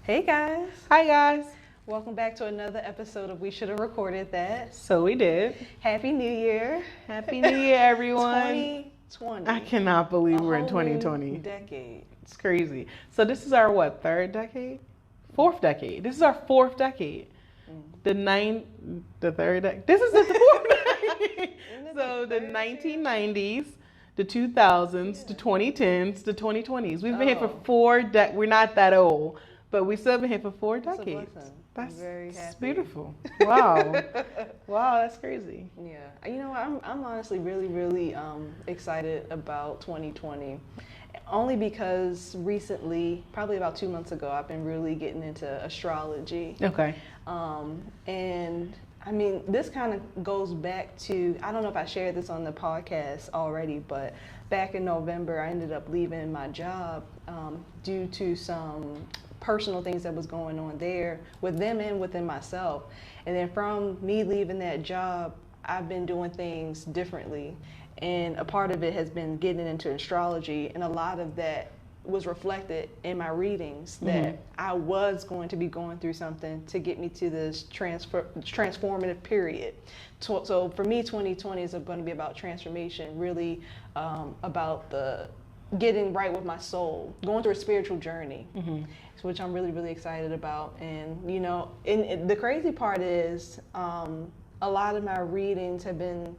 Hey guys, Hi guys. welcome back to another episode of We Should Have Recorded That. So we did. Happy New Year. Happy New Year, everyone. 2020. I cannot believe A we're in whole new 2020. decade. It's crazy. So this is our third decade? Fourth decade. This is our fourth decade. The third decade. This is the fourth decade. So the 1990s, the 2000s, the 2010s, the 2020s. We've been here for we're not that old, but we still been here for four That's a decades. blessing. That's I'm very happy. beautiful. Wow. Wow, that's crazy. Yeah, you know what? I'm honestly really excited about 2020. Only because recently, probably about 2 months ago, I've been really getting into astrology. Okay. And I mean, this kind of goes back to, I don't know if I shared this on the podcast already, but back in November, I ended up leaving my job due to some personal things that was going on there with them and within myself. And then from me leaving that job, I've been doing things differently. And a part of it has been getting into astrology, and a lot of that was reflected in my readings that I was going to be going through something to get me to this transformative period. So for me, 2020 is going to be about transformation, really about the getting right with my soul, going through a spiritual journey, which I'm really excited about. And you know, and the crazy part is a lot of my readings have been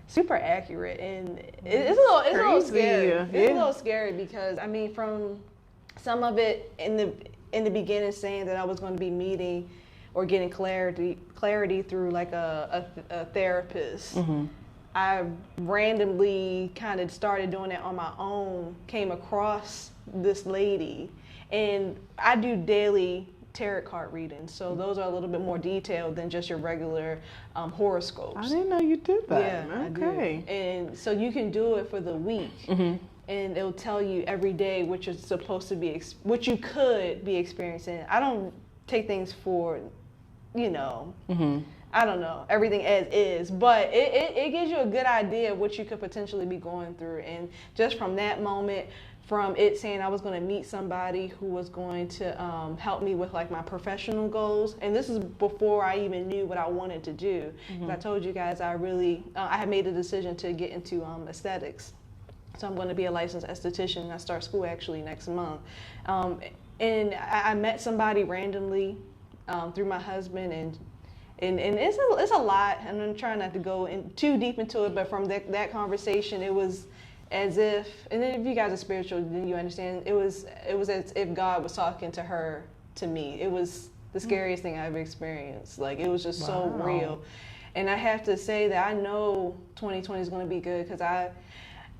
super accurate, and it's a little scary. Yeah. It's a little scary because I mean, from some of it in the beginning, saying that I was going to be meeting or getting clarity through like a therapist. I randomly kind of started doing it on my own, came across this lady, and I do daily tarot card readings, so those are a little bit more detailed than just your regular horoscopes. I didn't know you did that. Yeah, Okay. I do. And so you can do it for the week, and it'll tell you every day what you're supposed to be, what you could be experiencing. I don't take things for, you know, I don't know, everything as is, but it gives you a good idea of what you could potentially be going through. And just from that moment, from it saying I was going to meet somebody who was going to help me with like my professional goals, and this is before I even knew what I wanted to do. Because I told you guys I had made a decision to get into aesthetics, so I'm going to be a licensed esthetician. I start school actually next month, and I met somebody randomly through my husband, and it's a lot, and I'm trying not to go too deep into it, but from that conversation, it was as if, and then if you guys are spiritual, then you understand, it was as if God was talking to her, to me. It was the scariest thing I've ever experienced. Like, it was just so real. And I have to say that I know 2020 is going to be good, because I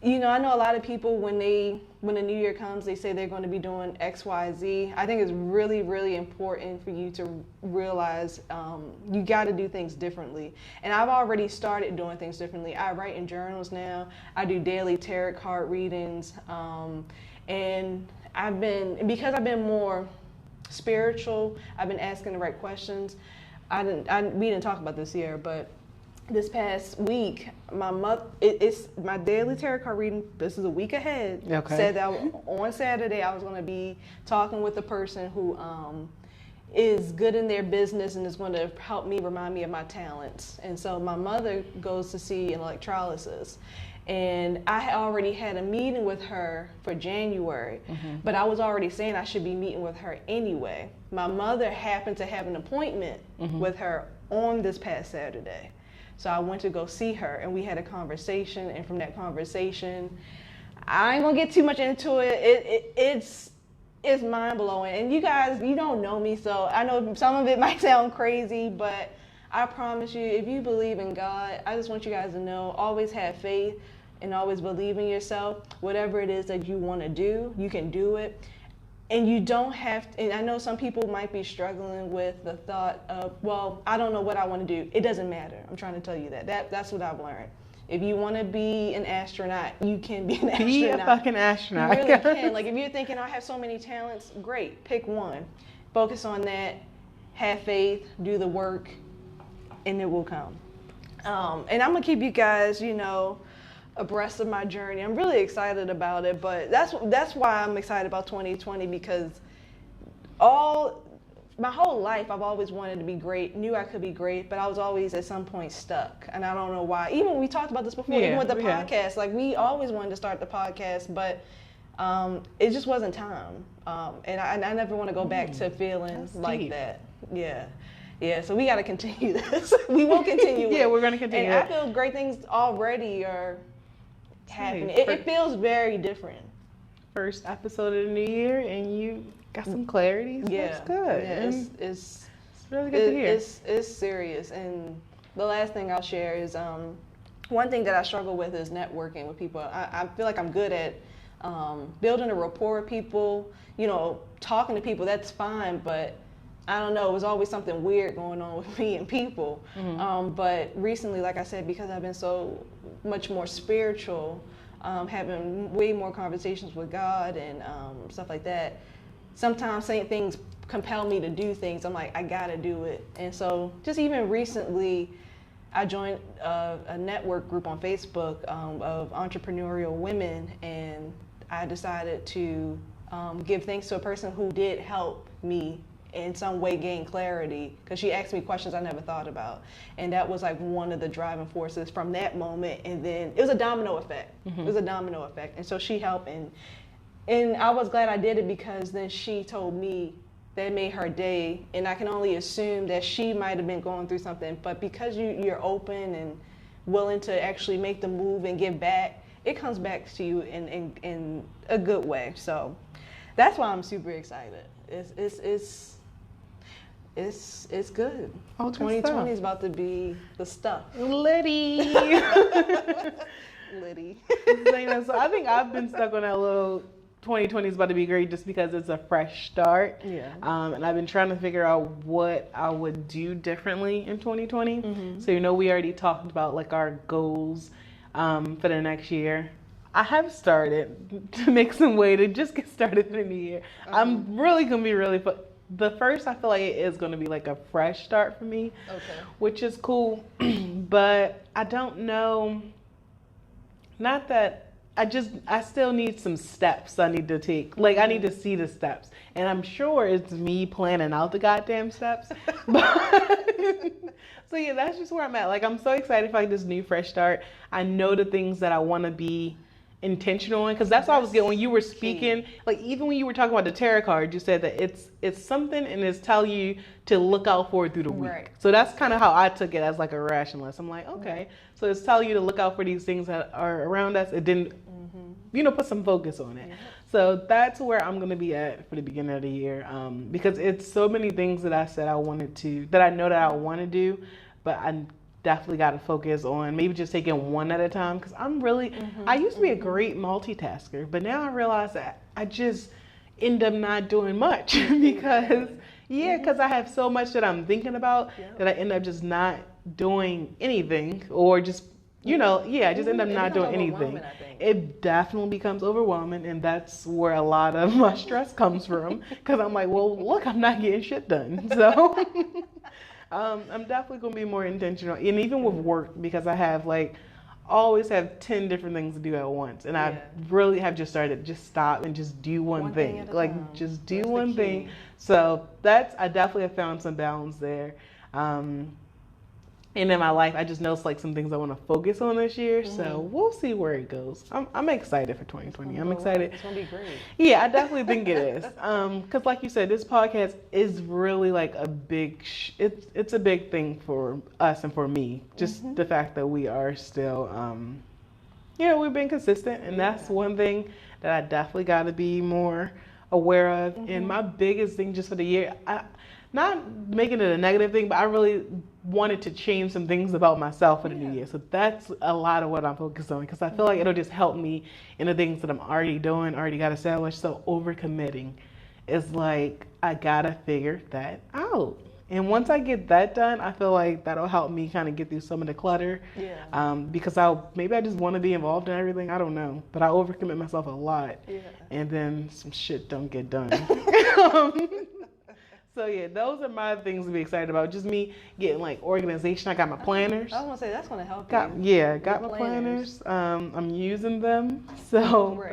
know a lot of people, when the new year comes, they say they're going to be doing X, Y, Z. I think it's really important for you to realize you got to do things differently. And I've already started doing things differently. I write in journals now. I do daily tarot card readings. And because I've been more spiritual, I've been asking the right questions. We didn't talk about this here, but this past week, it's my daily tarot card reading. This is a week ahead. Okay. Said that on Saturday I was going to be talking with a person who is good in their business and is going to help me, remind me of my talents. And so my mother goes to see an electrolysis, and I already had a meeting with her for January, but I was already saying I should be meeting with her anyway. My mother happened to have an appointment with her on this past Saturday. So I went to go see her, and we had a conversation, and from that conversation, I ain't gonna get too much into it. It's mind-blowing. And you guys, you don't know me, so I know some of it might sound crazy, but I promise you, if you believe in God, I just want you guys to know, always have faith and always believe in yourself. Whatever it is that you want to do, you can do it. And you don't have to, and I know some people might be struggling with the thought of, well, I don't know what I want to do. It doesn't matter. I'm trying to tell you that's what I've learned. If you want to be an astronaut, you can be an astronaut. Be a fucking astronaut. You really can. Like, if you're thinking, I have so many talents, great. Pick one. Focus on that. Have faith. Do the work. And it will come. And I'm going to keep you guys, abreast of my journey. I'm really excited about it, but that's why I'm excited about 2020, because my whole life, I've always wanted to be great, knew I could be great, but I was always at some point stuck. And I don't know why. Even we talked about this before, even with the podcast, like we always wanted to start the podcast, but it just wasn't time. And I never want to go back to feeling like that. Yeah. Yeah, so we got to continue this. We will continue it. We're going to continue and I feel great things already are happening. It feels very different. First episode of the new year, and you got some clarity. So Yeah, that's good. Yeah, it's really good to hear. It's serious. And the last thing I'll share is one thing that I struggle with is networking with people. I feel like I'm good at building a rapport with people. You know, talking to people, that's fine, but I don't know, it was always something weird going on with me and people. But recently, like I said, because I've been so much more spiritual, having way more conversations with God and stuff like that, sometimes saying things compel me to do things. I'm like, I gotta do it. And so just even recently, I joined a network group on Facebook of entrepreneurial women, and I decided to give thanks to a person who did help me in some way gain clarity, because she asked me questions I never thought about. And that was like one of the driving forces from that moment. And then it was a domino effect. It was a domino effect. And so she helped, and I was glad I did it, because then she told me that made her day. And I can only assume that she might have been going through something, but because you're open and willing to actually make the move and give back, it comes back to you in a good way. So that's why I'm super excited. It's good. Oh, 2020 is about to be the stuff. Liddy. Liddy. So I think I've been stuck on that little 2020 is about to be great just because it's a fresh start. Yeah. And I've been trying to figure out what I would do differently in 2020. So, you know, we already talked about like our goals for the next year. I have started to make some way to just get started in the new year. I'm really going to be but the first, I feel like it is going to be like a fresh start for me, which is cool. But I don't know, not that, I still need some steps I need to take. Like, I need to see the steps. And I'm sure it's me planning out the goddamn steps. So yeah, that's just where I'm at. Like, I'm so excited for like this new fresh start. I know the things that I want to be intentional in, because that's what I was getting when you were speaking. Like, even when you were talking about the tarot card, you said that it's something, and it's telling you to look out for it through the week. Right. So that's kind of how I took it, as like a rationalist. I'm like, okay, so it's telling you to look out for these things that are around us. It didn't, you know, put some focus on it. So that's where I'm going to be at for the beginning of the year, because it's so many things that I said I wanted to, that I know that I want to do, but I definitely got to focus on maybe just taking one at a time, because I'm really, I used to be a great multitasker, but now I realize that I just end up not doing much because, because I have so much that I'm thinking about that I end up just not doing anything, or just, you know, I just end up not doing anything. It definitely becomes overwhelming, and that's where a lot of my stress comes from, because I'm like, well, look, I'm not getting shit done. So I'm definitely going to be more intentional, and even with work, because I have always have 10 different things to do at once, and I really have just started to just stop and just do one thing, just do one thing. So I definitely have found some balance there. And in my life, I just know it's some things I want to focus on this year. So we'll see where it goes. I'm excited for 2020. I'm excited. It's going to be great. Yeah, I definitely think it is. Because like you said, this podcast is really a big, it's a big thing for us and for me. Just the fact that we are still, we've been consistent. And that's one thing that I definitely got to be more aware of. And my biggest thing just for the year, not making it a negative thing, but I really wanted to change some things about myself for the new year. So that's a lot of what I'm focused on, because I feel like it'll just help me in the things that I'm already doing, already got established. So overcommitting is I gotta figure that out. And once I get that done, I feel like that'll help me kind of get through some of the clutter. Because maybe I just want to be involved in everything. I don't know. But I overcommit myself a lot. And then some shit don't get done. So yeah, those are my things to be excited about. Just me getting organization. I got my planners. I was gonna say that's gonna help you. Got my planners. I'm using them. So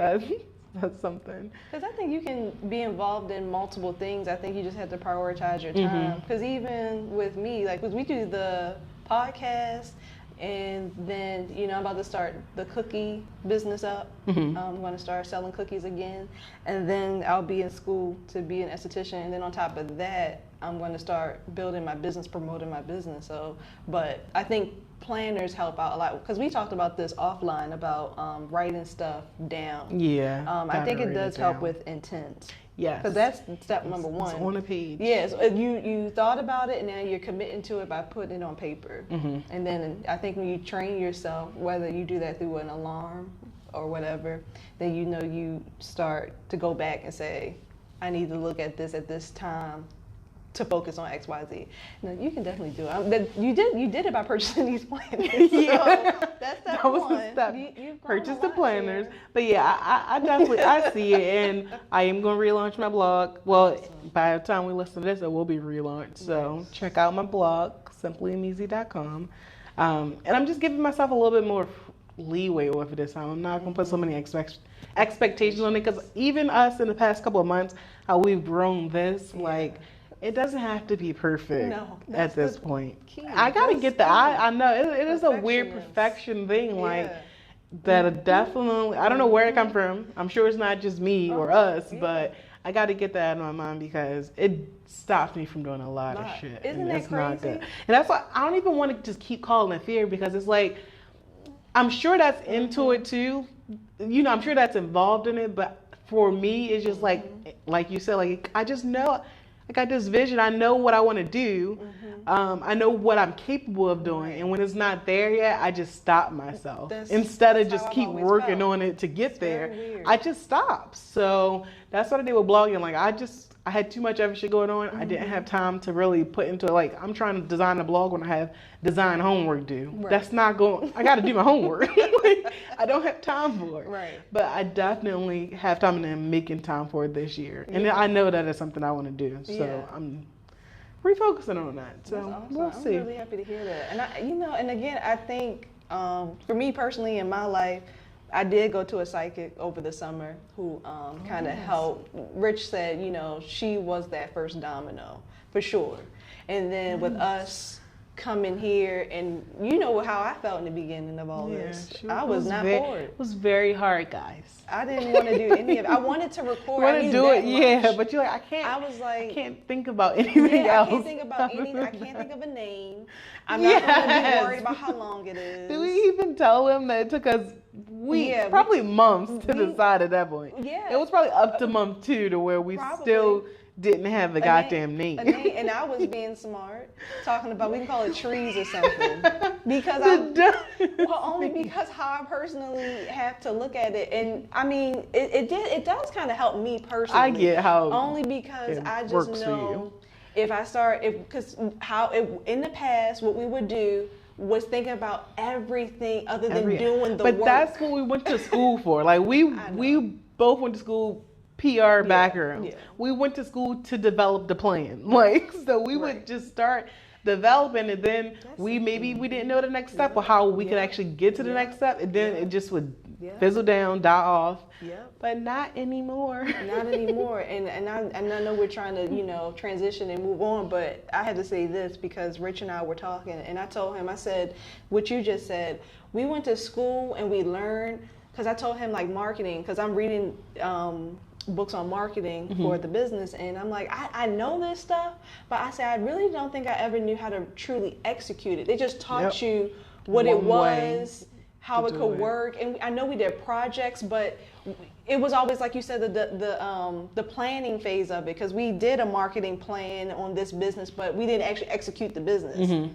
That's something. Because I think you can be involved in multiple things. I think you just have to prioritize your time. Because even with me, like, we do the podcast, and then, you know, I'm about to start the cookie business up. I'm going to start selling cookies again. And then I'll be in school to be an esthetician. And then on top of that, I'm going to start building my business, promoting my business. So, but I think planners help out a lot, because we talked about this offline about writing stuff down. Yeah. I think it does help with intent. Yes. Because that's step number one. It's on a page. Yes. You thought about it, and now you're committing to it by putting it on paper. And then I think when you train yourself, whether you do that through an alarm or whatever, then you know you start to go back and say, I need to look at this time to focus on X, Y, Z. No, you can definitely do it. You did it by purchasing these planners. Yeah. So that's step that was one. the step. You've grown Purchase a the lot planners. here. But yeah, I definitely I see it, and I am going to relaunch my blog. Well, by the time we listen to this, it will be relaunched. So check out my blog, simplyandeasy.com. And I'm just giving myself a little bit more leeway with it this time. I'm not going to put so many expectations on it, because even us in the past couple of months, how we've grown this, like, it doesn't have to be perfect at this point. Key. I gotta get that. I know it is a weird perfection thing, like that. Definitely, I don't know where it come from. I'm sure it's not just me or us, but I got to get that out of my mind, because it stops me from doing a lot of shit. Isn't that crazy? Not good. And that's why I don't even want to just keep calling it fear, because it's like, I'm sure that's into it too. You know, I'm sure that's involved in it, but for me, it's just like you said, like, I just know. I got this vision. I know what I want to do. I know what I'm capable of doing. And when it's not there yet, I just stop myself. Instead of just keep working on it to get there, I just stop. So that's what I did with blogging. Like, I had too much other shit going on. I didn't have time to really put into it. Like, I'm trying to design a blog when I have design homework due. That's not going, I got to do my homework. Like, I don't have time for it. Right. But I definitely have time, and I'm making time for it this year. And I know that is something I want to do. So I'm refocusing on that. So awesome. we'll see. I'm really happy to hear that. And and again, I think for me personally in my life, I did go to a psychic over the summer who kind of helped. Rich said, you know, she was that first domino for sure. And then with us coming here, and you know how I felt in the beginning of all this. I was not for it. It was very hard, guys. I didn't want to do any of it. I wanted to record. You want to do it, but you're like, I can't. I was like, I can't think about anything else. I can't think about anything. I can't think of a name. I'm not going to be worried about how long it is. Did we even tell them that it took us weeks, probably months to decide at that point? Yeah. It was probably up to month 2 to where we still didn't have the goddamn name. And I was being smart, talking about, we can call it trees or something. Because only because how I personally have to look at it. And I mean, it does kind of help me personally. I get how. Only because I just know if I start, because in the past, what we would do was thinking about everything other than doing the work. But that's what we went to school for. Like, we both went to school PR background. Yeah. We went to school to develop the plan. Like, so we would just start developing, and then we didn't know the next step or how we could actually get to the next step, and then it just would fizzle down, die off. But not anymore. Not anymore. And I know we're trying to, you know, transition and move on, but I had to say this because Rich and I were talking, and I told him, I said, what you just said, we went to school and we learned, because I told him, like, marketing, because I'm reading books on marketing for the business, and I'm like, I know this stuff, but I said, I really don't think I ever knew how to truly execute it. They just taught you what it was, how it could work, and I know we did projects, but it was always, like you said, the planning phase of it, because we did a marketing plan on this business, but we didn't actually execute the business.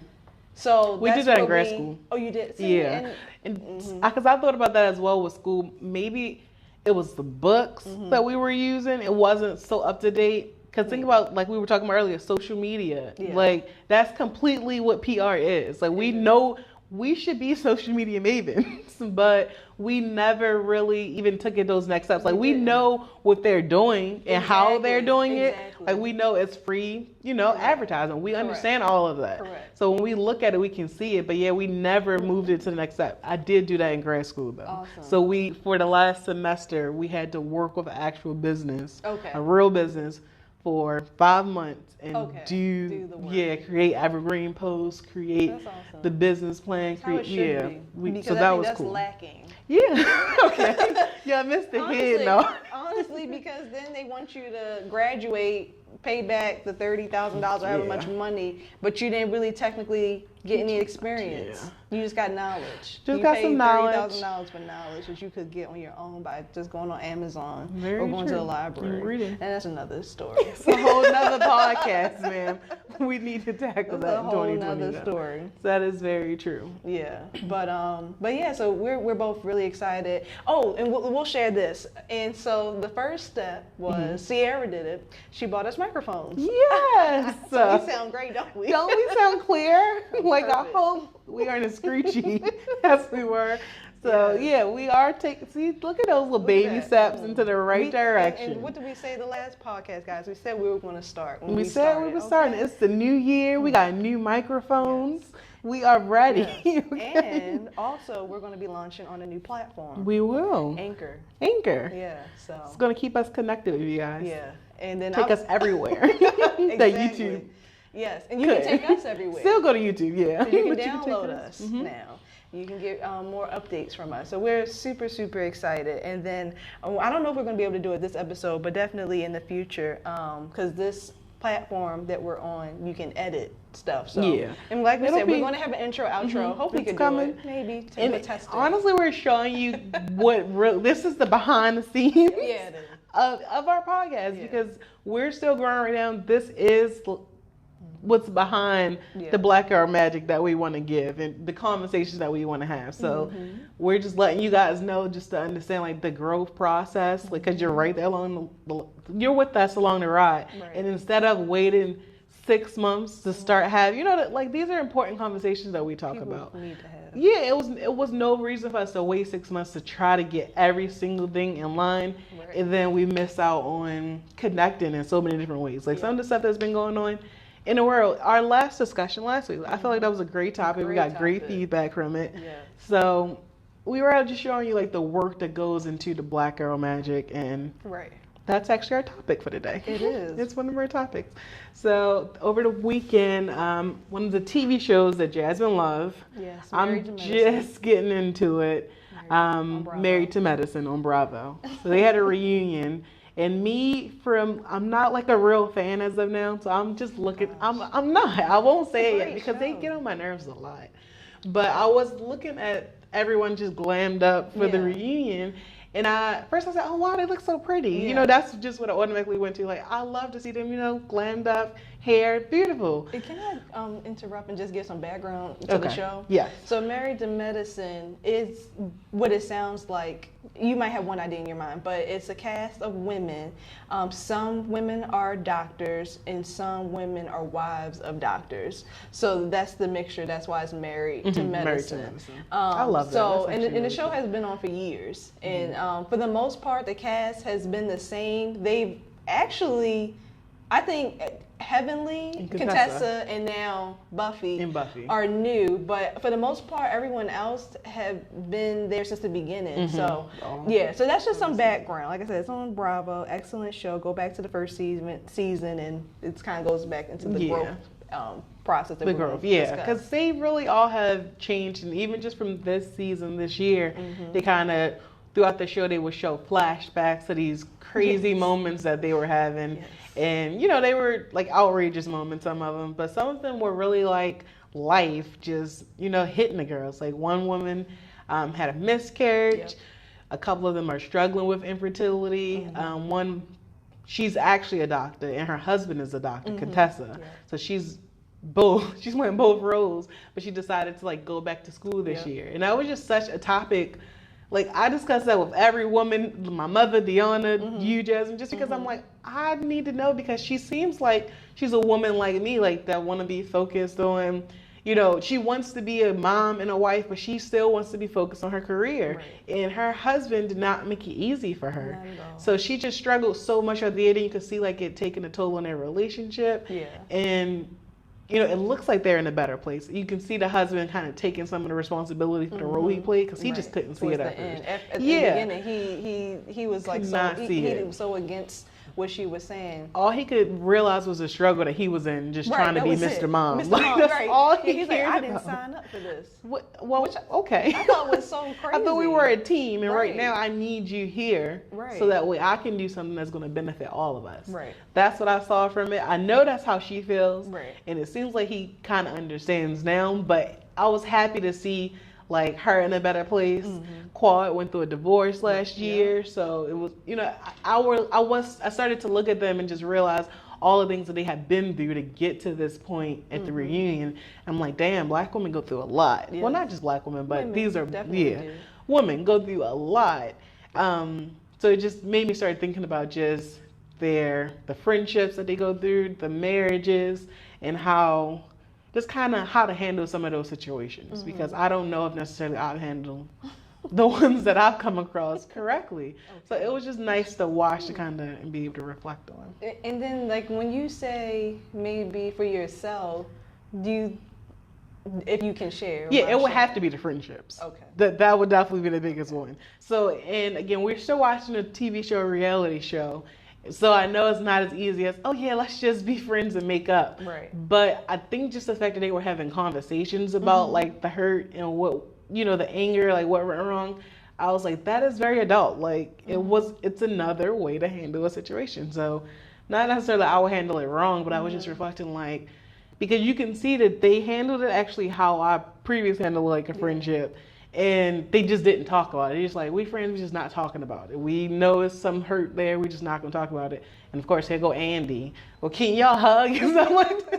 So we did that in grad school. Oh, you did? See, yeah. Because I thought about that as well with school. Maybe it was the books that we were using. It wasn't so up to date. Because think about, like we were talking about earlier, social media. Like, that's completely what PR is. Like, we know we should be social media mavens, but we never really even took it those next steps. Like, we know what they're doing and how they're doing it. Like, we know it's free, advertising. We understand all of that. Correct. So when we look at it, we can see it. But yeah, we never moved it to the next step. I did do that in grad school, though. Awesome. So for the last semester, we had to work with an actual business, a real business, for 5 months and do the work. Create evergreen posts, create the business plan, so that was cool. Lacking. Yeah. Okay. Yeah, I missed the head though. Honestly, because then they want you to graduate, pay back the $30,000 or however much money, but you didn't really technically get any experience. Yeah. You just got knowledge. You got some knowledge. $30,000 for knowledge that you could get on your own by just going on Amazon or going to the library. And that's another story. It's a whole nother podcast, man. We need to tackle that in 2020. That's a whole nother story. That is very true. Yeah, but yeah, so we're both really excited. Oh, and we'll share this. And so the first step was Sierra did it. She bought us microphones. Yes. So we sound great, don't we? Don't we sound clear? Like, I hope we aren't as screechy as we were. So yeah, we are look at those little baby steps into the right direction. And what did we say the last podcast, guys? We said we were going to start. We said we were starting. It's the new year. We got new microphones. Yes. We are ready. Yes. And also, we're going to be launching on a new platform. We will. Anchor. Yeah. So it's going to keep us connected with you guys. Yeah. And then take us everywhere. Exactly. That YouTube. Yes, and you can take us everywhere. Still go to YouTube, yeah. So you can download us now. You can get more updates from us. So we're super, super excited. And then I don't know if we're going to be able to do it this episode, but definitely in the future, because this platform that we're on, you can edit stuff. So, and like we said, we're going to have an intro, outro. Hopefully, we can do it. Maybe to test it. Honestly, we're showing you this is the behind the scenes of our podcast because we're still growing right now. This is what's behind the Black Girl Magic that we want to give and the conversations that we want to have. So we're just letting you guys know just to understand like the growth process, because you're right there you're with us along the ride. Right. And instead of waiting 6 months to start having, these are important conversations that we talk about. Need to have. Yeah, it was no reason for us to wait 6 months to try to get every single thing in line. Right. And then we miss out on connecting in so many different ways. Like some of the stuff that's been going on in the world, our last discussion last week, I feel like that was a great topic. We got great feedback from it. Yeah. So we were just showing you like the work that goes into the Black Girl Magic, and that's actually our topic for today. It is. It's one of our topics. So over the weekend, one of the TV shows that Jasmine loves, I'm just getting into it, Married to Medicine on Bravo. So they had a reunion. And I'm not like a real fan as of now, so I'm just looking. I'm not. I won't say it yet because they get on my nerves a lot. But I was looking at everyone just glammed up for the reunion, and first I said, "Oh wow, they look so pretty." Yeah. That's just what I automatically went to. Like, I love to see them, glammed up, hair, beautiful. And can I interrupt and just give some background to the show? Yeah. So Married to Medicine is what it sounds like. You might have one idea in your mind, but it's a cast of women. Some women are doctors and some women are wives of doctors. So that's the mixture. That's why it's Married to Medicine. Married to Medicine. I love that. So, and the show has been on for years. And for the most part, the cast has been the same. They've actually, I think, Heavenly, Contessa, and now Buffy are new, but for the most part, everyone else have been there since the beginning. So, so that's just some background. Like I said, it's on Bravo. Excellent show. Go back to the first season, and it kind of goes back into the growth process. The growth, because they really all have changed, and even just from this season, this year, they kind of throughout the show they would show flashbacks to these crazy moments that they were having. Yes. And, they were like outrageous moments, some of them, but some of them were really like life just, hitting the girls. Like one woman had a miscarriage. Yep. A couple of them are struggling with infertility. One, she's actually a doctor and her husband is a doctor, Contessa. Yeah. So she's playing both roles, but she decided to like go back to school this year. And that was just such a topic. Like, I discuss that with every woman, my mother, Deanna, you, Jasmine, just because I'm like, I need to know, because she seems like she's a woman like me, like that want to be focused on, you know, she wants to be a mom and a wife, but she still wants to be focused on her career. Right. And her husband did not make it easy for her. Not at all. So she just struggled so much at the end. You could see like it taking a toll on their relationship. Yeah. And you know, it looks like they're in a better place. You can see the husband kind of taking some of the responsibility for the role he played because he just couldn't see it at first. At the beginning, he was like he was so against what she was saying. All he could realize was the struggle that he was in, just trying to be Mr. Mom. Mr. Like, Mom, that's right. all he He's cared like, I about. didn't sign up for this. Well, okay. I thought it was so crazy. I thought we were a team, and right Right. now I need you here, Right. so that way I can do something that's going to benefit all of us. Right. That's what I saw from it. I know that's how she feels, Right. and it seems like he kind of understands now. But I was happy to see like her in a better place. Quad went through a divorce last year, so it was, you know, I started to look at them and just realize all the things that they had been through to get to this point at the reunion. I'm like, damn, black women go through a lot. Yes. Well, not just black women, but Women these are definitely do. women go through a lot. So it just made me start thinking about just the friendships that they go through, the marriages, and how just kind of how to handle some of those situations, because I don't know if necessarily I've handled the ones that I've come across correctly. So it was just nice to watch to kind of and be able to reflect on. And then, like, when you say maybe for yourself, if you can share. Yeah, it would have to be the friendships. Okay. That would definitely be the biggest one. So, and again, we're still watching a TV show, a reality show. So I know it's not as easy as, oh yeah, let's just be friends and make up. Right. But I think just the fact that they were having conversations about like the hurt and what, you know, the anger, like what went wrong, I was like, that is very adult. Like it's another way to handle a situation. So not necessarily I would handle it wrong, but I was just reflecting like, because you can see that they handled it actually how I previously handled like a friendship. And they just didn't talk about it. They're just like, we friends, we're just not talking about it. We know it's some hurt there, we're just not gonna talk about it. And of course, here go Andy. Well, can y'all hug? And I'm like,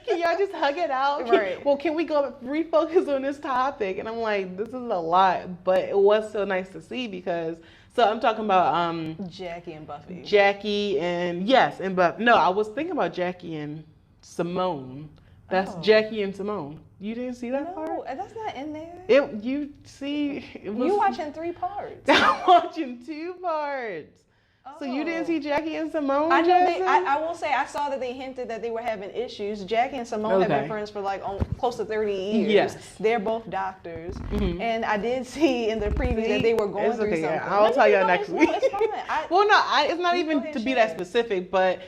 can y'all just hug it out? Right. Well, can we go refocus on this topic? And I'm like, this is a lot, but it was so nice to see because, so I'm talking about Jackie and Buffy. Jackie and, yes, and Buffy. No, I was thinking about Jackie and Simone. That's Jackie and Simone. You didn't see that part? No, that's not in there. You watching 3 parts. I'm watching 2 parts. So you didn't see Jackie and Simone? I know I will say I saw that they hinted that they were having issues. Jackie and Simone have been friends for like close to 30 years. Yes. They're both doctors. And I did see in the preview that they were going through something. I'll tell y'all next week. It's fine. Well, no, it's not even to be that specific, but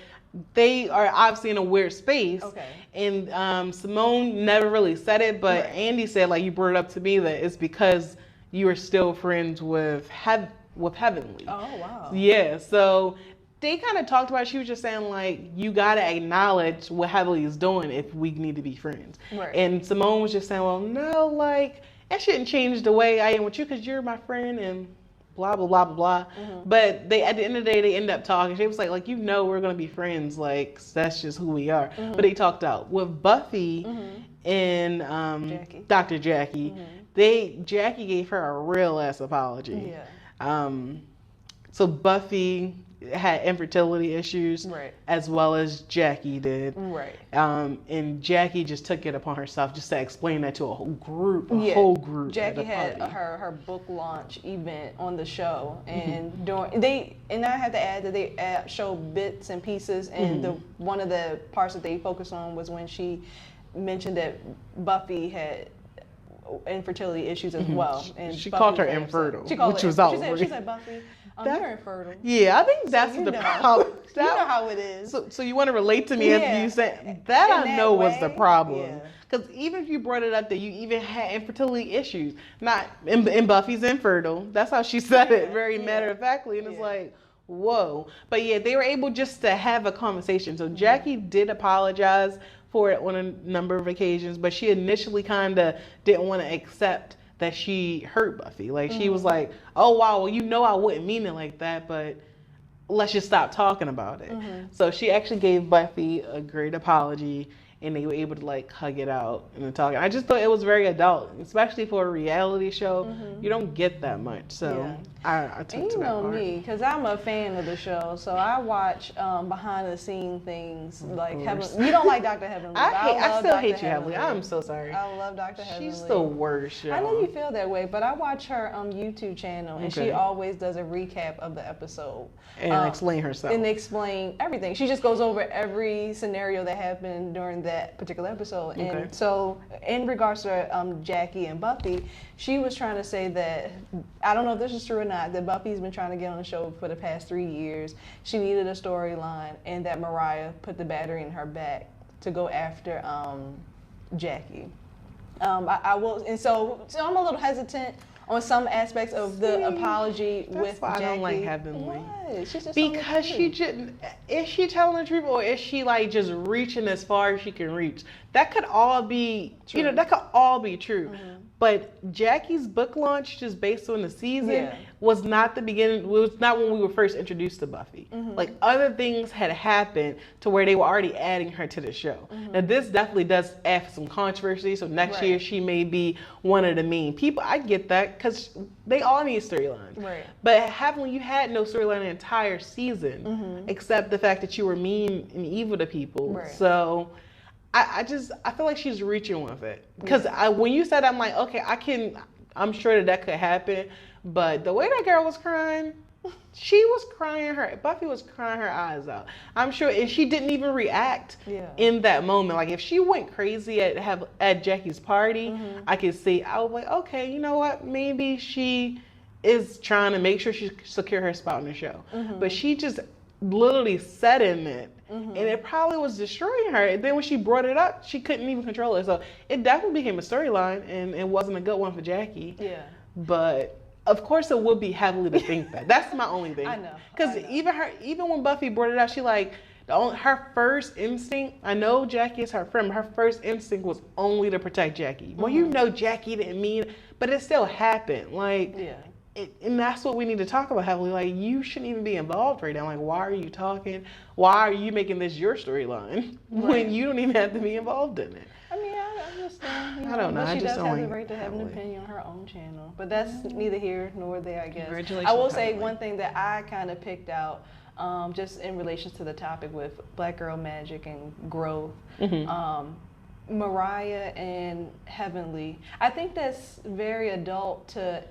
they are obviously in a weird space. Okay. And Simone never really said it, but Andy said, like, you brought it up to me that it's because you are still friends with Heavenly. Oh, wow. Yeah, so they kind of talked about it. She was just saying, like, you got to acknowledge what Heavenly is doing if we need to be friends. Right. And Simone was just saying, well, no, like, that shouldn't change the way I am with you because you're my friend and blah, blah, blah, blah, blah. But they, at the end of the day, they ended up talking. She was like, you know, we're going to be friends. Like, that's just who we are. But they talked out. With Buffy and Jackie. Dr. Jackie, Jackie gave her a real ass apology. Yeah. So Buffy had infertility issues, as well as Jackie did. Right. And Jackie just took it upon herself just to explain that to a whole group. Jackie had her book launch event on the show, and and I have to add that they showed bits and pieces, and one of the parts that they focused on was when she mentioned that Buffy had infertility issues as well. And she Buffy called her was infertile, which was outrageous. She said, Buffy, you're infertile. Yeah, I think that's the problem. You know how it is. So you want to relate to me after you said that? I know was the problem. Yeah. Because even if you brought it up that you even had infertility issues, not in Buffy's infertile. That's how she said it, very matter of factly, and it's like, whoa. But yeah, they were able just to have a conversation. So Jackie did apologize for it on a number of occasions, but she initially kind of didn't want to accept that she hurt Buffy. Like, she was like, oh, wow, well, you know I wouldn't mean it like that, but let's just stop talking about it. So she actually gave Buffy a great apology, and they were able to like hug it out and talk. I just thought it was very adult, especially for a reality show. You don't get that much, so I took to that part. Me, because I'm a fan of the show, so I watch behind the scene things like Heaven. You don't like Dr. Heavenly. I still hate you, Heavenly. I'm so sorry. I love Dr. Heavenly. She's the worst. I know you feel that way, but I watch her YouTube channel, and she always does a recap of the episode and explain herself and explain everything. She just goes over every scenario that happened during that particular episode. And so, in regards to Jackie and Buffy, she was trying to say that, I don't know if this is true or not, that Buffy's been trying to get on the show for the past 3 years. She needed a storyline, and that Mariah put the battery in her back to go after Jackie. I will, and so I'm a little hesitant on some aspects of the apology with why Jackie. I don't like Heavenly. What? She's just because she just, is she telling the truth, or is she like just reaching as far as she can reach? That could all be true. That could all be true. But Jackie's book launch, just based on the season, was not the beginning. It was not when we were first introduced to Buffy. Like, other things had happened to where they were already adding her to the show. Now, this definitely does add some controversy. So next year, she may be one of the main people. I get that, because they all need storylines. But Heavenly, you had no storyline the entire season, except the fact that you were mean and evil to people. So I feel like she's reaching with it. Because when you said, I'm like, okay, I'm sure that could happen. But the way that girl was crying, Buffy was crying her eyes out. I'm sure, and she didn't even react in that moment. Like, if she went crazy at Jackie's party, I could see, I was like, okay, you know what? Maybe she is trying to make sure she secure her spot on the show. But she just literally sat in it. And it probably was destroying her. And then when she brought it up, she couldn't even control it. So it definitely became a storyline, and it wasn't a good one for Jackie. But of course, it would be Heavenly to think that. That's my only thing. I know. Because even when Buffy brought it up, she like, her first instinct, I know Jackie is her friend, but her first instinct was only to protect Jackie. Well, you know Jackie didn't mean it, but it still happened. Like, and that's what we need to talk about, Heavenly. Like, you shouldn't even be involved right now. Like, why are you talking? Why are you making this your storyline when you don't even have to be involved in it? I mean, I understand. I don't know. But she does have the like right to have an opinion on her own channel. But that's neither here nor there, I guess. Congratulations, I will say Heavenly. one thing that I kind of picked out, just in relation to the topic with Black Girl Magic and growth. Mariah and Heavenly, I think that's very adult to,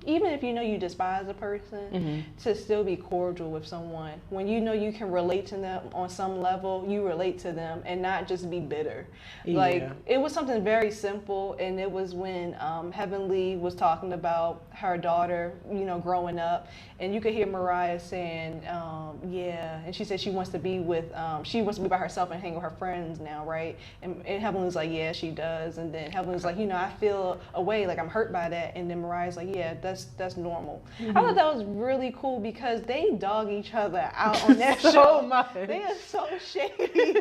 even if you know you despise a person, to still be cordial with someone. When you know you can relate to them on some level, you relate to them and not just be bitter. Like, it was something very simple, and it was when Heavenly was talking about her daughter, growing up, and you could hear Mariah saying, and she said she wants to be by herself and hang with her friends now, right? And Heavenly was like, yeah, she does. And then Heavenly was like, I feel a way, like I'm hurt by that. And then Mariah's like, yeah, that's normal. I thought that was really cool, because they dog each other out on that show. Much. They are so shady.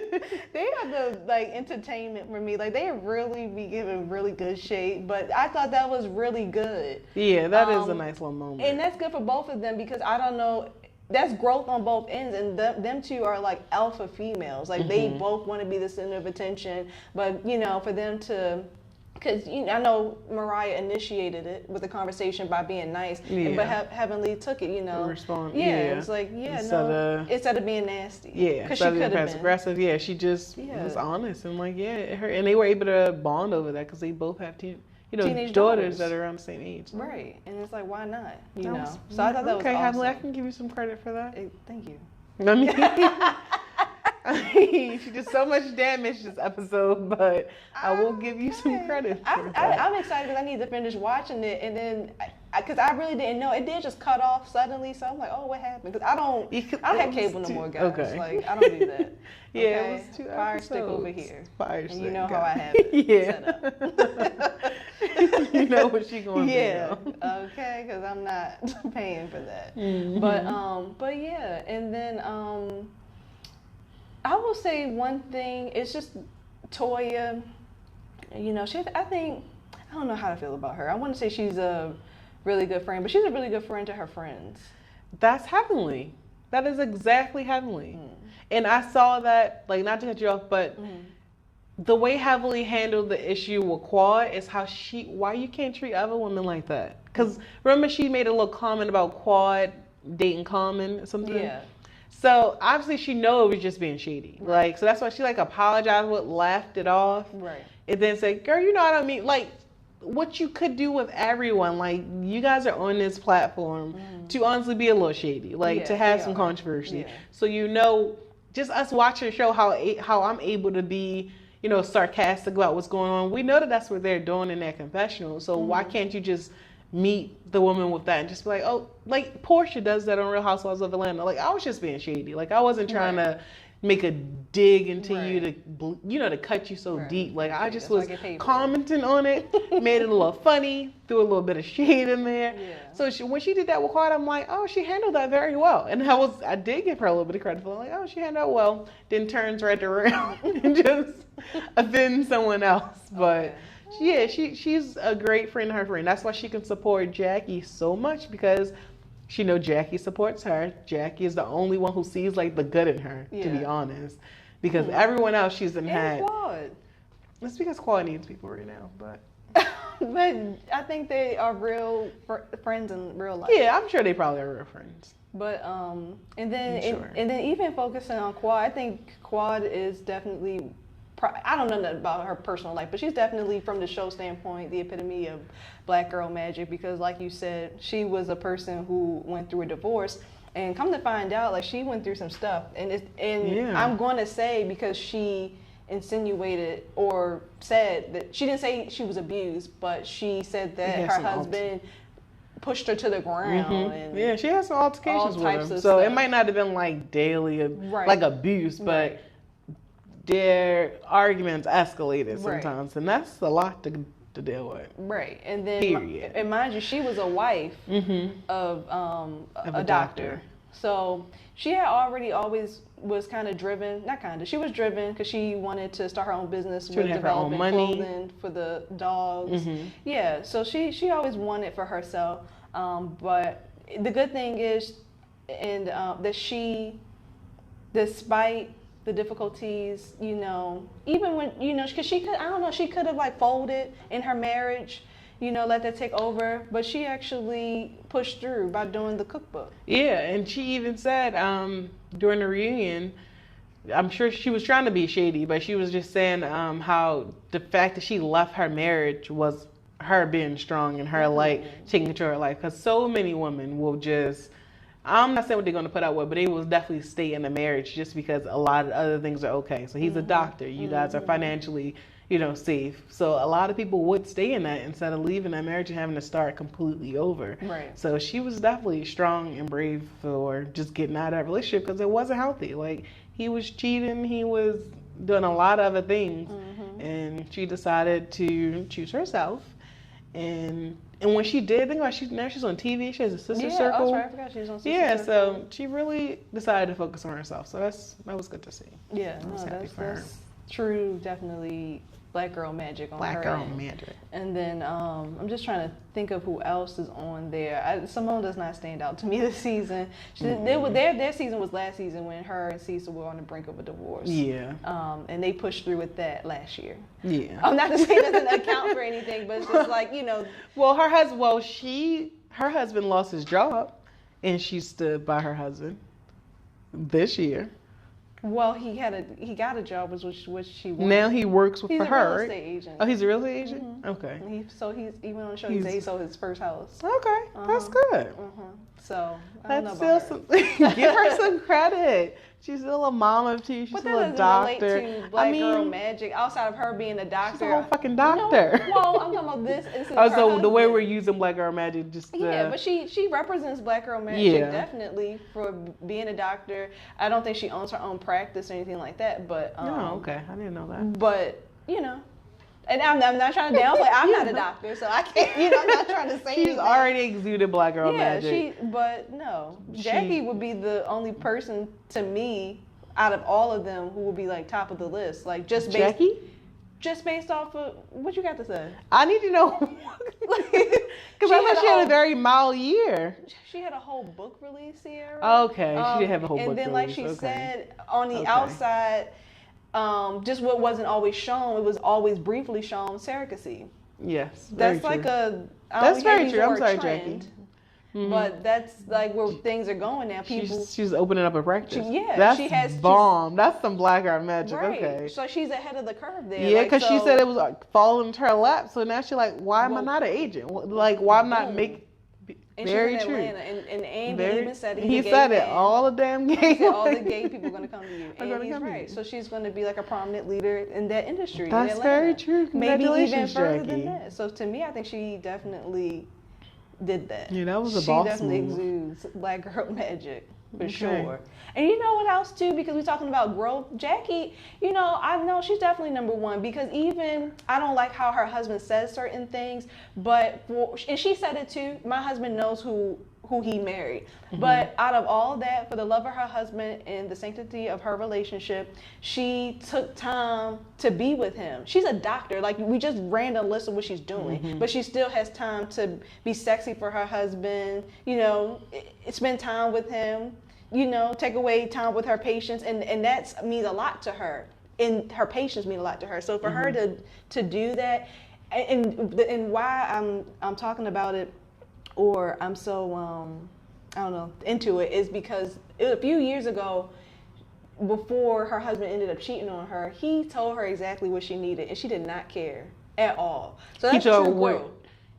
They are the entertainment for me. Like, they really be giving really good shade. But I thought that was really good. Yeah, that is a nice little moment. And that's good for both of them, because I don't know, that's growth on both ends, and them two are like alpha females. Like, they both want to be the center of attention, but for them to, because I know Mariah initiated it with the conversation by being nice, but Heavenly took it, respond. It's like, instead of being nasty, because she could have been aggressive. She just was honest, and like, and they were able to bond over that, because they both have teenage daughters that are around the same age. Right. And it's like, why not? So I thought that was awesome. Heavenly, I can give you some credit for that. Thank you. I mean, she did so much damage this episode, but I will give you some credit for that. I'm excited, because I need to finish watching it, and then, because I really didn't know. It did just cut off suddenly, so I'm like, oh, what happened? Because I don't have cable no more, guys. Like, I don't do that. It was 2 Fire episodes. stick over here. Fire and stick. You know how I have it set up. You know what she going to do. Okay, because I'm not paying for that. But yeah, and then I will say one thing. It's just Toya. I don't know how to feel about her. I want to say she's a really good friend, but she's a really good friend to her friends. That's Heavenly. That is exactly Heavenly. And I saw that, like, not to cut you off, but the way Heavily handled the issue with Quad is why you can't treat other women like that. Because remember she made a little comment about Quad dating Common or something? Yeah. So obviously she knew it was just being shady. Like, so that's why she like apologized with, laughed it off. Right. And then said, girl, you know what I mean? Like, what you could do with everyone. Like, you guys are on this platform to honestly be a little shady. Like, to have some controversy. Yeah. So, you know, just us watching the show, how I'm able to be, you know, sarcastic about what's going on. We know that that's what they're doing in their confessional. So why can't you just meet the woman with that and just be like, oh, like Portia does that on Real Housewives of Atlanta. Like, I was just being shady. Like, I wasn't trying to make a dig into you to, you know, to cut you so deep. Like, I just was commenting on it, made it a little funny, threw a little bit of shade in there. Yeah. So when she did that with Quad, I'm like, oh, she handled that very well. And I did give her a little bit of credit for it. Like, oh, she handled it well. Then turns right around and just offends someone else. But yeah, she's a great friend of her friend. That's why she can support Jackie so much, because she knows Jackie supports her. Jackie is the only one who sees like the good in her, to be honest. Because everyone else she's had. Quad. It's because Quad needs people right now, but but I think they are real friends in real life. Yeah, I'm sure they probably are real friends. But and then even focusing on Quad, I think Quad is definitely, I don't know nothing about her personal life, but she's definitely, from the show standpoint, the epitome of black girl magic, because like you said, she was a person who went through a divorce, and come to find out, like, she went through some stuff, and I'm going to say, because she insinuated or said that, she didn't say she was abused, but she said that her husband pushed her to the ground. And she had some altercations with him, so it might not have been like daily like abuse, but their arguments escalated sometimes, and that's a lot to deal with. Right, and then and mind you, she was a wife of a doctor. So she had always was kind of driven, she was driven because she wanted to start her own business with developing clothing for the dogs. Yeah, so she always wanted for herself. But the good thing is, and that she, despite the difficulties, you know, even when, you know, because she could have like folded in her marriage, you know, let that take over, but she actually pushed through by doing the cookbook. Yeah, and she even said during the reunion, I'm sure she was trying to be shady, but she was just saying how the fact that she left her marriage was her being strong and her like taking control of her life, because so many women will just, I'm not saying what they're going to put out with, but they will definitely stay in the marriage just because a lot of other things are okay. So he's a doctor. You guys are financially, you know, safe. So a lot of people would stay in that instead of leaving that marriage and having to start completely over. Right. So she was definitely strong and brave for just getting out of that relationship, because it wasn't healthy. Like, he was cheating. He was doing a lot of other things. And she decided to choose herself. And when she did, think about now she's on TV. She has a sister circle. I forgot she was on Sister Circle. So she really decided to focus on herself. So that was good to see. Yeah, that's true, definitely black girl magic on her. Black girl magic. And then I'm just trying to think of who else is on there. Simone does not stand out to me this season. Their season was last season when her and Cecil were on the brink of a divorce. Yeah. And they pushed through with that last year. Yeah. I'm not to say it doesn't account for anything, but it's just like, you know. Well, her husband lost his job, and she stood by her husband this year. Well, he got a job, which she wanted. Now he works for her. He's a real estate agent. Oh, he's a real estate agent? Okay. And he went on the show. He said he sold his first house. Okay, that's good. So I don't know about her. Give her some credit. She's still a mom of two. She's still a doctor. Relate to black girl magic outside of her being a doctor. She's a whole fucking doctor. No, well, I'm talking about this. So the way we're using black girl magic, but she represents black girl magic definitely for being a doctor. I don't think she owns her own practice or anything like that. But okay, I didn't know that. But you know. And I'm not trying to downplay. I'm not a doctor, so I can't. You know, I'm not trying to say. She's already exuded black girl magic. But no, Jackie would be the only person to me out of all of them who would be like top of the list. Like just based off of what you got to say. I need to know because I thought she had a very mild year. She had a whole book release here. Okay, she did have a whole book release. And then, like she said, on the outside. just what wasn't always shown. It was always briefly shown surrogacy. Yes, that's like true. I That's don't very true. I'm sorry, trend, Jackie. Mm-hmm. But that's like where things are going now. People, she's opening up a practice. That's she has bomb. That's some black girl magic. Right. Okay. So she's ahead of the curve there. Yeah, because she said it was falling into her lap. So now she's like, why am I not an agent? Like, why am I not making? And very she's in true. Atlanta, and Andy even said he said it. All the damn gay. All the gay people are going to come to you, and he's right. So she's going to be like a prominent leader in that industry. That's in very true. Congratulations, maybe even further Jackie. than that. So to me, I think she definitely did that. Yeah, that was a boss move. She definitely exudes black girl magic for sure. And you know what else too? Because we're talking about growth, Jackie. You know, I know she's definitely number one because even I don't like how her husband says certain things, but and she said it too. My husband knows who he married. Mm-hmm. But out of all that, for the love of her husband and the sanctity of her relationship, she took time to be with him. She's a doctor. Like, we just ran a list of what she's doing, mm-hmm. but she still has time to be sexy for her husband, you know, spend time with him, you know, take away time with her patients. And that means a lot to her. And her patients mean a lot to her. So for mm-hmm. her to do that, and why I'm talking about it, or I'm so, I don't know, into it, is because a few years ago, before her husband ended up cheating on her, he told her exactly what she needed, and she did not care at all. So that's true growth.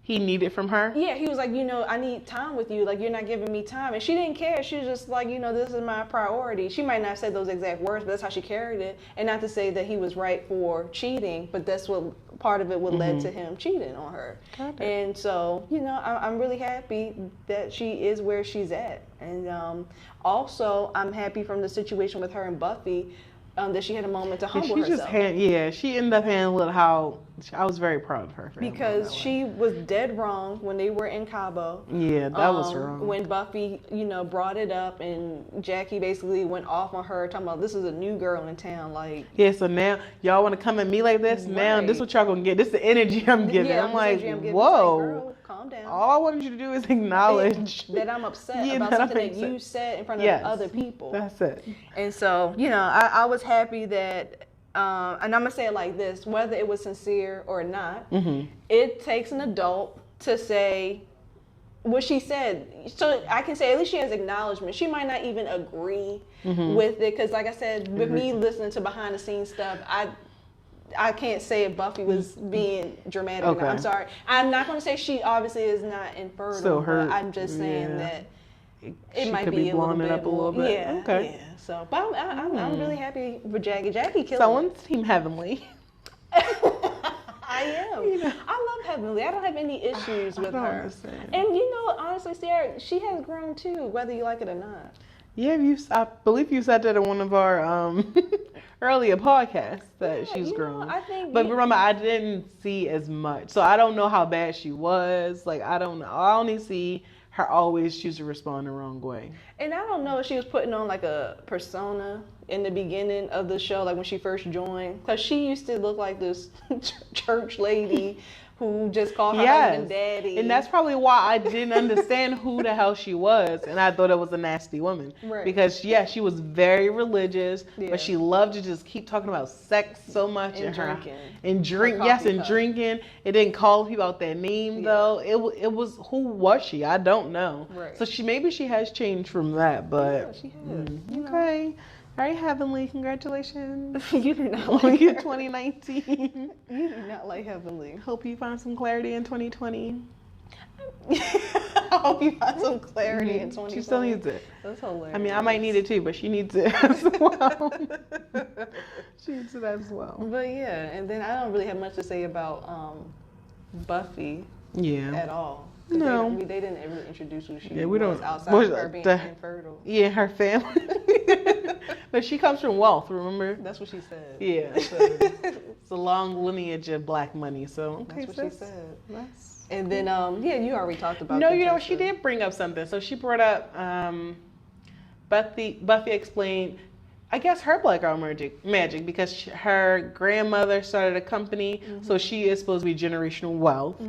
He needed from her? Yeah, he was like, you know, I need time with you. Like, you're not giving me time. And she didn't care. She was just like, you know, this is my priority. She might not have said those exact words, but that's how she carried it. And not to say that he was right for cheating, but that's what part of it would mm-hmm. led to him cheating on her. And so, you know, I'm really happy that she is where she's at. And also, I'm happy from the situation with her and Buffy, that she had a moment to humble herself. She ended up handling how I was very proud of her. Because she was dead wrong when they were in Cabo. Yeah, that was wrong. When Buffy, you know, brought it up and Jackie basically went off on her, talking about this is a new girl in town. Like, yeah, so now y'all want to come at me like this? Right. Now this is what y'all gonna get. This is the energy I'm giving. Yeah, I'm like, whoa. Like, girl, calm down. All I wanted you to do is acknowledge that I'm upset about something that you said in front of other people. That's it. And so, you know, I was happy that, and I'm going to say it like this, whether it was sincere or not, mm-hmm. it takes an adult to say what she said. So I can say at least she has acknowledgement. She might not even agree mm-hmm. with it, because like I said, with me listening to behind the scenes stuff, I can't say if Buffy was being dramatic or not. I'm sorry. I'm not going to say she obviously is not infertile, but I'm just saying that it might be blowing it up a little bit. Yeah, okay. Yeah. So, but I'm really happy for Jackie. Jackie killed Someone's Team Heavenly. I am. You know, I love Heavenly. I don't have any issues with her. Understand. And you know, honestly, Sarah, she has grown too, whether you like it or not. Yeah, I believe you said that in one of our earlier podcasts that she's grown. But remember, I didn't see as much, so I don't know how bad she was. Like, I don't know. I only see her always choose to respond the wrong way. And I don't know if she was putting on like a persona in the beginning of the show, like when she first joined, because she used to look like this church lady who just called her husband daddy. And that's probably why I didn't understand who the hell she was, and I thought it was a nasty woman. Right. Because she was very religious, but she loved to just keep talking about sex so much and drinking. And drinking. It didn't call people out their name though. It was, who was she? I don't know. Right. So maybe she has changed from that, but she has. Okay. All right, Heavenly, congratulations. You do not like 2019. You do not like Heavenly. Hope you find some clarity in 2020. I hope you find some clarity in 2020. She still needs it. That's hilarious. I mean, I might need it too, but she needs it as well. She needs it as well. But yeah, and then I don't really have much to say about Buffy at all. No. They didn't ever introduce who she we was don't, outside of her being infertile. Yeah, her family. But she comes from wealth, remember? That's what she said. Yeah. So it's a long lineage of black money, so. Okay, that's what she said. And then, you already talked about No, you know, she did bring up something. So she brought up, Buffy explained I guess her black girl magic because her grandmother started a company, so she is supposed to be generational wealth.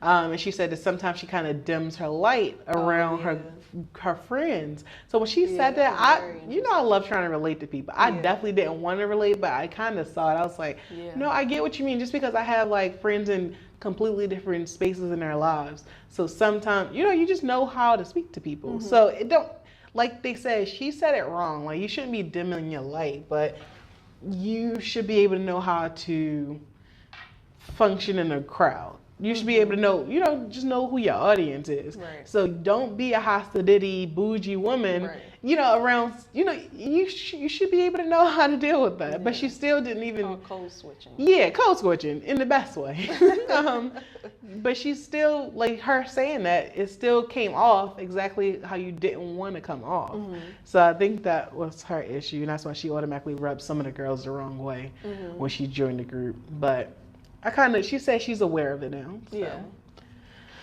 And she said that sometimes she kind of dims her light around her friends. So when she said that, I love trying to relate to people. I definitely didn't want to relate, but I kind of saw it. I was like, no, I get what you mean. Just because I have like friends in completely different spaces in their lives, so sometimes you just know how to speak to people. So it don't. Like they said, she said it wrong. Like, you shouldn't be dimming your light, but you should be able to know how to function in a crowd. You should be able to know, just know who your audience is. Right. So don't be a hostility, bougie woman, around, you should be able to know how to deal with that. But she still didn't even. Code switching. Yeah, code switching in the best way. But she still, like, her saying that, it still came off exactly how you didn't want to come off. So I think that was her issue, and that's why she automatically rubbed some of the girls the wrong way when she joined the group. But she said she's aware of it now. So. Yeah.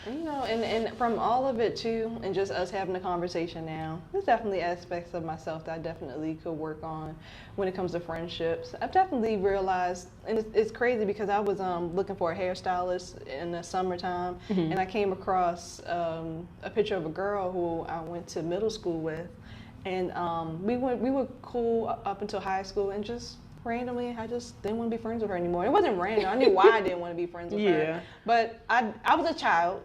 And from all of it too, and just us having a conversation now, there's definitely aspects of myself that I definitely could work on when it comes to friendships. I've definitely realized, and it's crazy because I was looking for a hairstylist in the summertime, and I came across a picture of a girl who I went to middle school with, and we were cool up until high school, and just randomly, I just didn't want to be friends with her anymore. It wasn't random. I knew why I didn't want to be friends with her. But I was a child,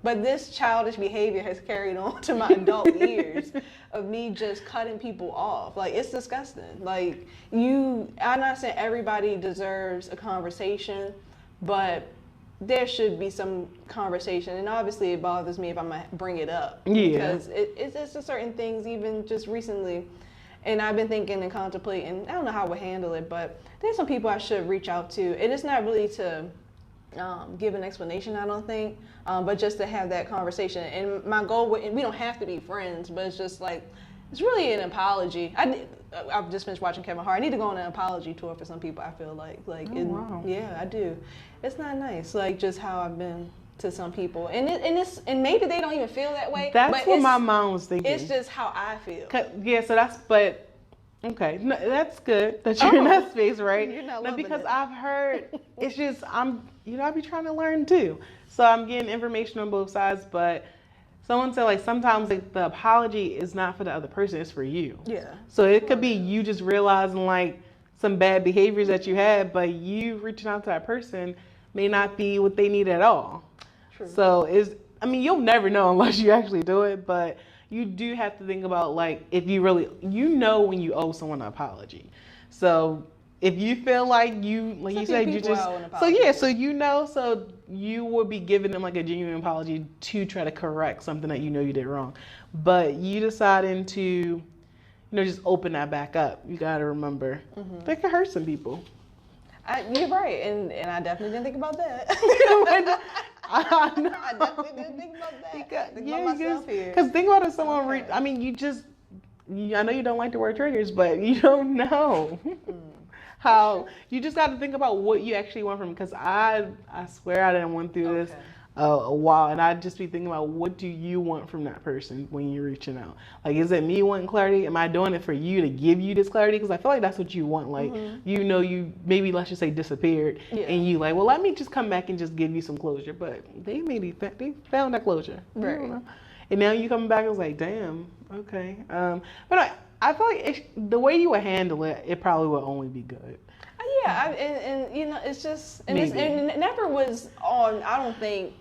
But this childish behavior has carried on to my adult years of me just cutting people off. Like, it's disgusting. Like, I'm not saying everybody deserves a conversation, but there should be some conversation. And obviously it bothers me if I might bring it up. Because it's just certain things, even just recently. And I've been thinking and contemplating, I don't know how I would handle it, but there's some people I should reach out to. And it's not really to give an explanation, I don't think, but just to have that conversation. And my goal, and we don't have to be friends, but it's just like, it's really an apology. I've just finished watching Kevin Hart. I need to go on an apology tour for some people, I feel like. Wow. Yeah, I do. It's not nice, like just how I've been to some people, and maybe they don't even feel that way. That's what my mom was thinking. It's just how I feel. Yeah, so okay, no, that's good that you're in that space, right? You're not no, because it. I've heard it's just I be trying to learn too, so I'm getting information on both sides. But someone said like sometimes like the apology is not for the other person, it's for you. Yeah. So it could be you just realizing like some bad behaviors that you had, but you reaching out to that person may not be what they need at all. So you'll never know unless you actually do it, but you do have to think about like if you really, when you owe someone an apology. So if you feel like you said, you just, so you will be giving them like a genuine apology to try to correct something that you did wrong. But you deciding to, just open that back up. You got to remember, that could hurt some people. You're right, and I definitely didn't think about that. I definitely didn't think about that. Because think about if someone I know you don't like the word triggers, but you don't know how. You just got to think about what you actually want from them. Because I swear I didn't went through this a while, and I'd just be thinking about what do you want from that person when you're reaching out. Like, is it me wanting clarity? Am I doing it for you to give you this clarity? Because I feel like that's what you want. Like, you maybe, let's just say, disappeared, and you like, well, let me just come back and just give you some closure. But they found that closure, right? And now you coming back and was like, damn, okay. But I feel like the way you would handle it, it probably would only be good. Yeah, it's just, and it never was on, I don't think,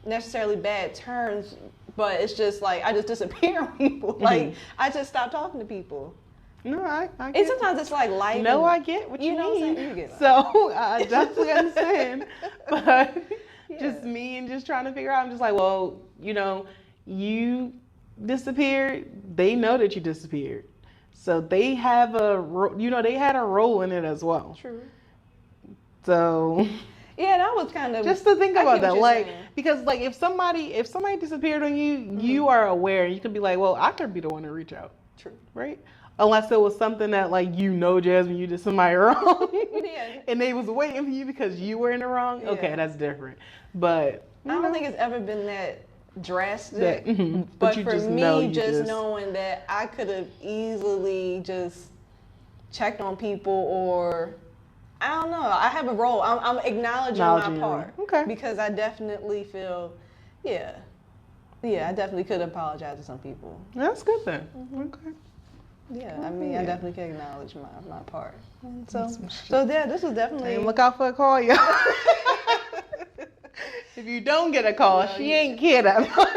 necessarily bad terms, but it's just like, I just disappear on people. Like, I just stop talking to people. No, I get and sometimes it's like life. No, I get what you mean. Know what I'm saying? You get so, I definitely understand. But just me and just trying to figure out, I'm just like, well, you disappeared. They know that you disappeared. So they have they had a role in it as well. True. So yeah, that was kind of just to think about that, like saying. Because like if somebody disappeared on you, you are aware. You could be like, well, I could be the one to reach out. True. Right. Unless it was something that like Jasmine, you did somebody wrong, and they was waiting for you because you were in the wrong. Yeah. Okay, that's different. But I don't think it's ever been that drastic, but for me, just knowing that I could have easily just checked on people, or I don't know. I have a role. I'm acknowledging my part. Okay. Because I definitely feel, yeah, I definitely could apologize to some people. That's good then. Okay. Yeah, I mean, I definitely can acknowledge my part. And so yeah, this was definitely. Hey, look out for a call, y'all. If you don't get a call, she ain't care that much.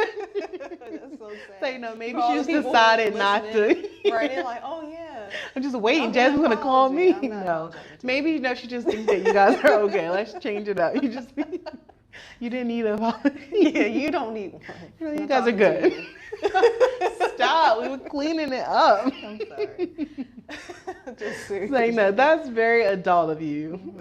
That's so sad. Say no, maybe she just decided not to. Right, they're like, oh yeah. I'm just waiting. Jasmine's gonna call me. No, maybe she just thinks that you guys are okay. Let's change it up. You didn't need a apology. Yeah, you don't need one. You guys are good. Stop. We were cleaning it up. I'm sorry. Just seriously. Saying that. That's very adult of you.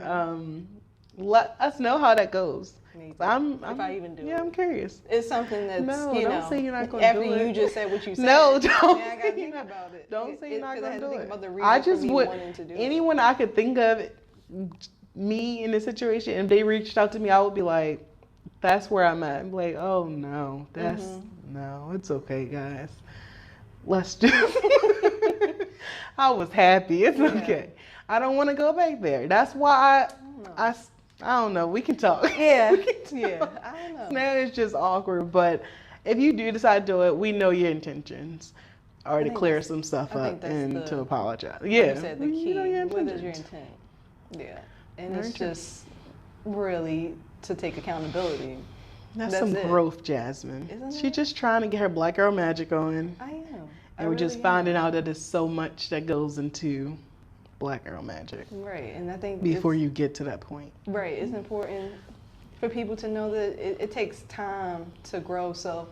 Let us know how that goes. If I even do it. Yeah, I'm curious. It's something that's, don't say you're not going to do it. After you just said what you said. No, don't. I got to think about it. Don't say you're not going to do it. I just would. Anyone I could think of, me in this situation, if they reached out to me, I would be like, that's where I'm at. I'm like, oh no, no, it's okay, guys. Let's do it. I was happy. It's okay. I don't want to go back there. That's why I don't know. We can talk. Yeah. Yeah. I don't know. Now it's just awkward, but if you do decide to do it, we know your intentions are to clear some stuff up and to apologize. Yeah. Like you said, the key. What is your intent? Yeah. And it's just really to take accountability. That's some growth, Jasmine. Isn't She's just trying to get her black girl magic on. I am. And we're just finding out that there's so much that goes into black girl magic. Right. And I think before you get to that point. Right. It's important for people to know that it takes time to grow. So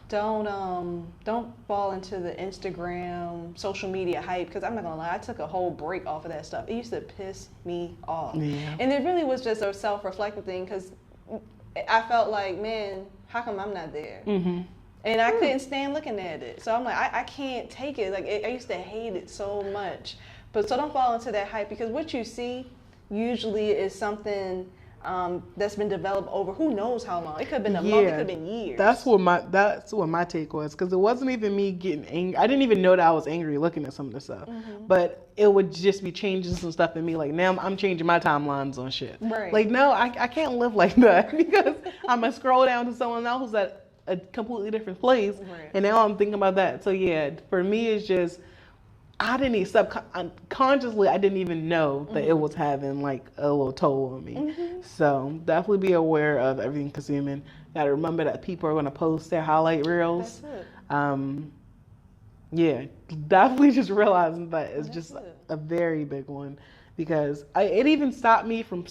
don't fall into the Instagram, social media hype, because I'm not gonna lie, I took a whole break off of that stuff. It used to piss me off. Yeah. And it really was just a self-reflective thing, because I felt like, man, how come I'm not there? Mm-hmm. And I couldn't stand looking at it. So I'm like, I can't take it. Like, I used to hate it so much. But so don't fall into that hype, because what you see usually is something that's been developed over who knows how long. It could have been a month, it could have been years. That's what my take was, because it wasn't even me getting angry. I didn't even know that I was angry looking at some of the stuff. Mm-hmm. But it would just be changing some stuff in me. Like, now I'm changing my timelines on shit. Right. Like, no, I can't live like that, because I'm going to scroll down to someone else who's at a completely different place. Right. And now I'm thinking about that. So yeah, for me, it's just, I didn't even subconsciously, I didn't even know that it was having like a little toll on me. Mm-hmm. So definitely be aware of everything consuming. Got to remember that people are going to post their highlight reels. That's it. Yeah, definitely just realizing that it's just a very big one, because it even stopped me from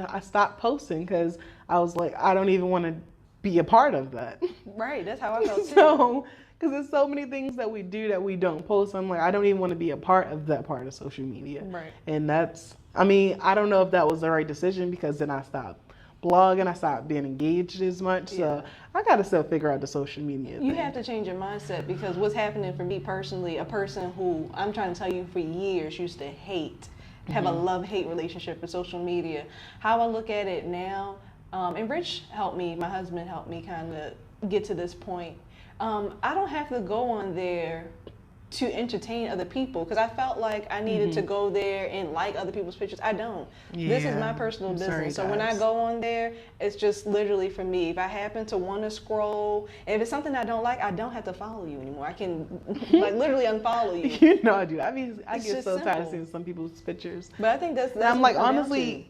I stopped posting, because I was like, I don't even want to be a part of that. Right, that's how I felt too. So, because there's so many things that we do that we don't post. I'm like, I don't even want to be a part of that part of social media. Right. And that's, I mean, I don't know if that was the right decision, because then I stopped blogging, I stopped being engaged as much. So I got to still figure out the social media thing. You have to change your mindset, because what's happening for me personally, a person who I'm trying to tell you for years used to hate, have a love-hate relationship with social media. How I look at it now, and Rich helped me, my husband helped me kind of get to this point. I don't have to go on there to entertain other people, because I felt like I needed to go there and like other people's pictures. I don't. Yeah. This is my personal business. So when I go on there, it's just literally for me. If I happen to want to scroll, and if it's something I don't like, I don't have to follow you anymore. I can like literally unfollow you. You know I do. I mean, I get so tired of seeing some people's pictures. But I think that's I'm like, honestly,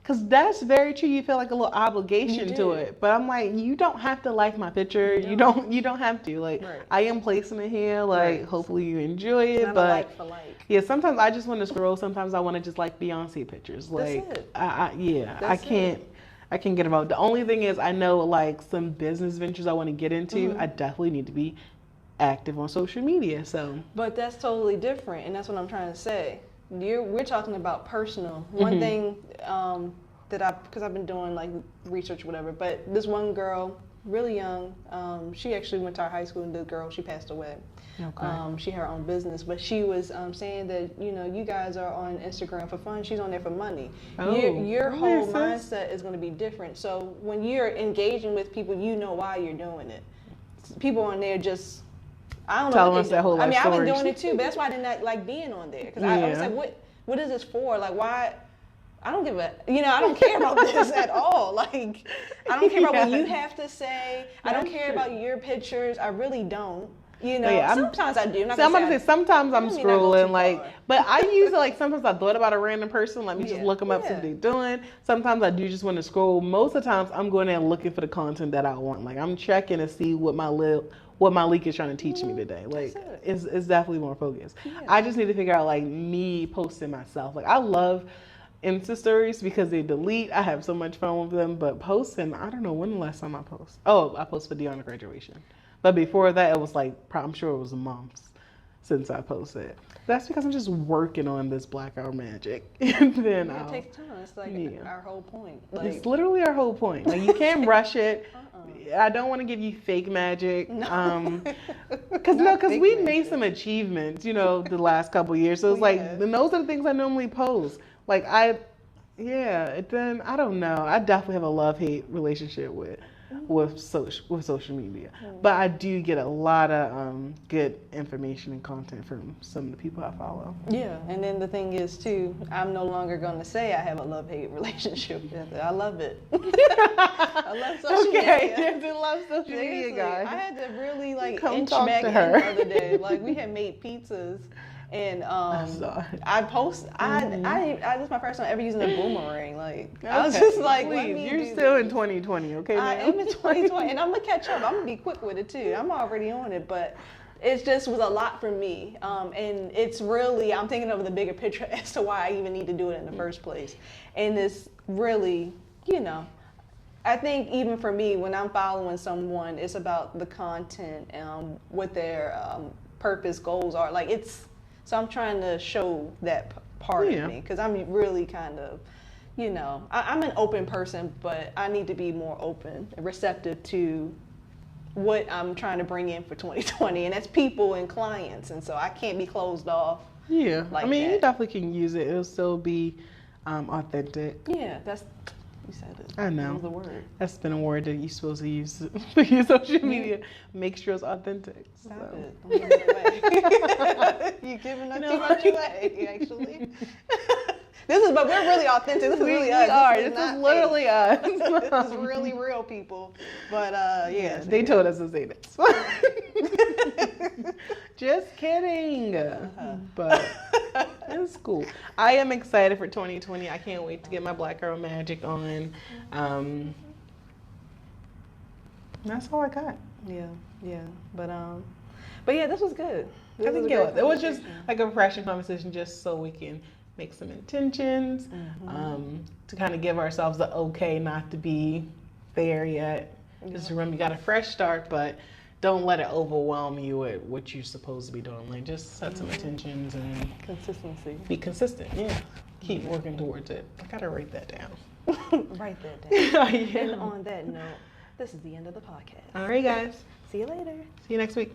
because that's very true. You feel like a little obligation to it. But I'm like, you don't have to like my picture. You don't have to. Like, I am placing it here. Like, hopefully you enjoy it. But like for like. Yeah, sometimes I just want to scroll. Sometimes I want to just like Beyonce pictures. Like, that's it. I can't get involved. The only thing is, I know like some business ventures I want to get into. I definitely need to be active on social media. So. But that's totally different, and that's what I'm trying to say. We're talking about personal. One thing because I've been doing like research or whatever, but this one girl, really young, she actually went to our high school, and the girl, she passed away. Okay. She had her own business, but she was saying that, you guys are on Instagram for fun. She's on there for money. Oh, your whole mindset is going to be different. So when you're engaging with people, you know why you're doing it. People on there just, I don't know. Telling us that whole life I've been story. doing it too, but that's why I didn't like being on there, because I was like, what is this for? Like, why? I don't give a, I don't care about this at all. Like, I don't care about what you have to say. I don't care about your pictures. I really don't. Sometimes I do. I'm about to say, sometimes I'm scrolling, like, but I usually, like, sometimes I thought about a random person, let me just look them up, see what they're doing. Sometimes I do just want to scroll. Most of the times, I'm going there looking for the content that I want. Like, I'm checking to see what my leak is trying to teach me today. Like, it's definitely more focused. Yeah. I just need to figure out, like, me posting myself. Like, I love Insta stories because they delete. I have so much fun with them, but posting, I don't know when the last time I post. Oh, I posted for Deanna graduation. But before that, it was like, I'm sure it was months since I posted. That's because I'm just working on this Black Girl Magic. And then it takes time. It's like our whole point. Like, it's literally our whole point. Like, you can't rush it. I don't want to give you fake magic. Because we've made some achievements, the last couple of years. So it's those are the things I normally post. Like, then I don't know. I definitely have a love-hate relationship with social media, but I do get a lot of good information and content from some of the people I follow. Yeah, and then the thing is too, I'm no longer going to say I have a love-hate relationship with it. I love it. I love social media. Okay, love social media, guys. I had to really inch back in the other day. Like, we had made pizzas. And I post. This is my first time ever using a boomerang. Like, I was just like, please, you're still in 2020, okay? I am in 2020, and I'm gonna catch up. I'm gonna be quick with it too. I'm already on it, but it just was a lot for me. And it's really, I'm thinking of the bigger picture as to why I even need to do it in the first place. And it's really, I think even for me, when I'm following someone, it's about the content and what their purpose, goals are. Like, so I'm trying to show that part of me, because I'm really kind of, I'm an open person, but I need to be more open and receptive to what I'm trying to bring in for 2020, and that's people and clients, and so I can't be closed off. Yeah, I mean, you definitely can use it. It'll still be authentic. Yeah, you said it. I know. That was the word. That's been a word that you're supposed to use for your social media. Make sure it's authentic. Stop it. Don't give it away. You're giving up too much away, actually. But we're really authentic. This is really us. This is literally us. This is really real people. But they told us to say this. Just kidding. But it's cool. I am excited for 2020. I can't wait to get my Black Girl Magic on. That's all I got. Yeah. But yeah, this was good. I think it was just like a refreshing conversation, just so we can make some intentions, to kind of give ourselves the okay not to be there yet. Just remember, you got a fresh start, but don't let it overwhelm you with what you're supposed to be doing. Like, just set some intentions and consistency. Be consistent. Yeah. Keep working towards it. I gotta write that down. Write that down. Yeah. And on that note, this is the end of the podcast. All right, guys. See you later. See you next week.